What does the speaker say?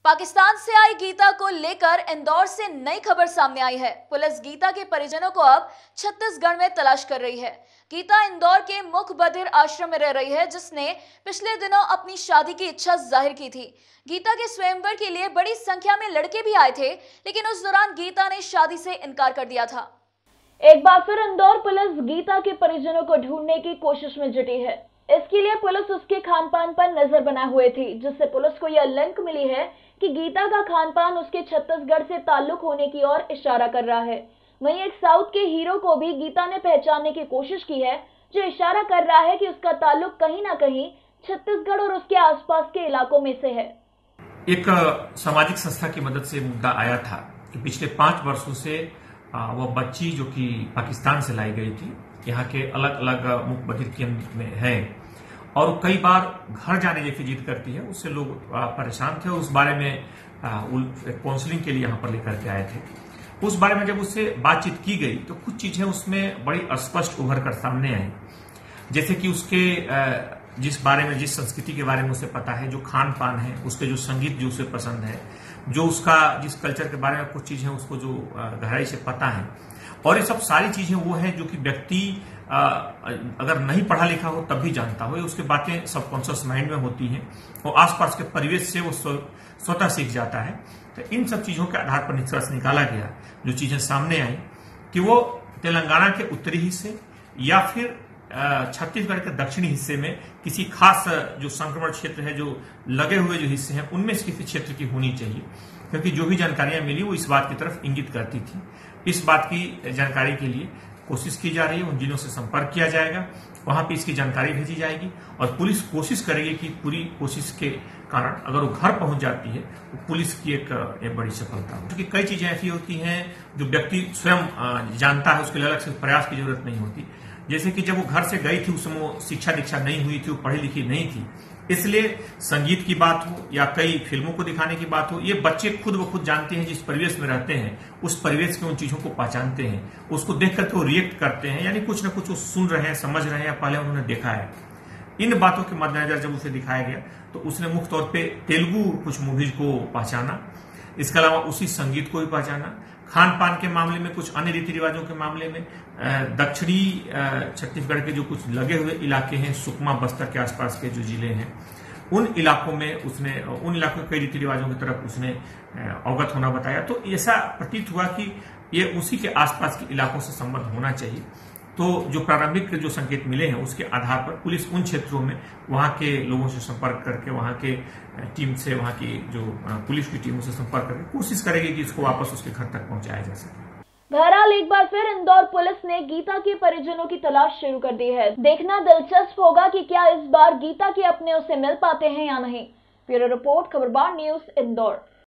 पाकिस्तान से आई गीता को लेकर इंदौर से नई खबर सामने आई है। पुलिस गीता के परिजनों को अब छत्तीसगढ़ में तलाश कर रही है। गीता इंदौर के मुख्य बधिर आश्रम में रह रही है, जिसने पिछले दिनों अपनी शादी की इच्छा जाहिर की थी। गीता के स्वयंवर के लिए बड़ी संख्या में लड़के भी आए थे, लेकिन उस दौरान गीता ने शादी से इनकार कर दिया था। एक बार फिर इंदौर पुलिस गीता के परिजनों को ढूंढने की कोशिश में जुटी है। इसके लिए पुलिस उसके खान पान पर नजर बनाए हुए थी, जिससे पुलिस को यह लिंक मिली है कि गीता का खान पान उसके छत्तीसगढ़ से ताल्लुक होने की ओर इशारा कर रहा है। वहीं एक साउथ के हीरो को भी गीता ने पहचानने की कोशिश की है, जो इशारा कर रहा है कि उसका ताल्लुक कहीं ना कहीं छत्तीसगढ़ और उसके आसपास के इलाकों में से है। एक सामाजिक संस्था की मदद से मुद्दा आया था कि पिछले 5 वर्षों से वह बच्ची जो कि पाकिस्तान से लाई गई थी, यहाँ के अलग अलग मुख्य बधिर केंद्र में है और कई बार घर जाने जैसी जिद करती है। उससे लोग परेशान थे और उस बारे में काउंसलिंग के लिए यहाँ पर लेकर के आए थे। उस बारे में जब उससे बातचीत की गई तो कुछ चीजें उसमें बड़ी स्पष्ट उभर कर सामने आई, जैसे कि उसके जिस संस्कृति के बारे में उसे पता है, जो खान पान है, उसके जो संगीत जो उसे पसंद है, जो उसका जिस कल्चर के बारे में कुछ चीजें उसको जो गहराई से पता है, और ये सब सारी चीजें वो है जो कि व्यक्ति अगर नहीं पढ़ा लिखा हो तब भी जानता हो। ये उसकी बातें सबकॉन्शियस माइंड में होती हैं और आसपास के परिवेश से वो स्वतः सीख जाता है। तो इन सब चीजों के आधार पर निष्कर्ष निकाला गया, जो चीजें सामने आई कि वो तेलंगाना के उत्तरी हिस्से या फिर छत्तीसगढ़ के दक्षिणी हिस्से में किसी खास जो संक्रमण क्षेत्र है, जो लगे हुए जो हिस्से हैं, उनमें से किसी क्षेत्र की होनी चाहिए, क्योंकि जो भी जानकारियां मिली वो इस बात की तरफ इंगित करती थी। इस बात की जानकारी के लिए कोशिश की जा रही है, उन जिलों से संपर्क किया जाएगा, वहां पे इसकी जानकारी भेजी जाएगी और पुलिस कोशिश करेगी कि पूरी कोशिश के कारण अगर वो घर पहुंच जाती है तो पुलिस की एक बड़ी सफलता हो। क्योंकि कई चीजें ऐसी होती हैं जो व्यक्ति स्वयं जानता है, उसके लिए अलग से प्रयास की जरूरत नहीं होती। जैसे कि जब वो घर से गई थी उस समय शिक्षा दीक्षा नहीं हुई थी, वो पढ़ी लिखी नहीं थी, इसलिए संगीत की बात हो या कई फिल्मों को दिखाने की बात हो, ये बच्चे खुद ब खुद जानते हैं। जिस परिवेश में रहते हैं उस परिवेश के उन चीजों को पहचानते हैं, उसको देख करके वो रिएक्ट करते हैं, यानी कुछ न कुछ वो सुन रहे हैं, समझ रहे हैं या पहले उन्होंने देखा है। इन बातों के मद्देनजर जब उसे दिखाया गया तो उसने मुख्य तौर पे तेलुगु कुछ मूवीज को पहचाना, इसके अलावा उसी संगीत को भी पहचाना। खान पान के मामले में, कुछ अन्य रीति रिवाजों के मामले में दक्षिणी छत्तीसगढ़ के जो कुछ लगे हुए इलाके हैं, सुकमा बस्तर के आसपास के जो जिले हैं, उन इलाकों में उसने उन इलाकों के कई रीति रिवाजों की तरफ उसने अवगत होना बताया। तो ऐसा प्रतीत हुआ कि ये उसी के आसपास के इलाकों से संबंध होना चाहिए। तो जो प्रारंभिक जो संकेत मिले हैं उसके आधार पर पुलिस उन क्षेत्रों में वहां के लोगों से संपर्क करके, वहां के टीम से, वहां की जो पुलिस की टीमों से संपर्क करके कोशिश करेगी कि इसको वापस उसके घर तक पहुंचाया जा सके। बहरहाल एक बार फिर इंदौर पुलिस ने गीता के परिजनों की तलाश शुरू कर दी है। देखना दिलचस्प होगा कि क्या इस बार गीता के अपने उसे मिल पाते हैं या नहीं। Bureau report, Khabarbar news, Indore.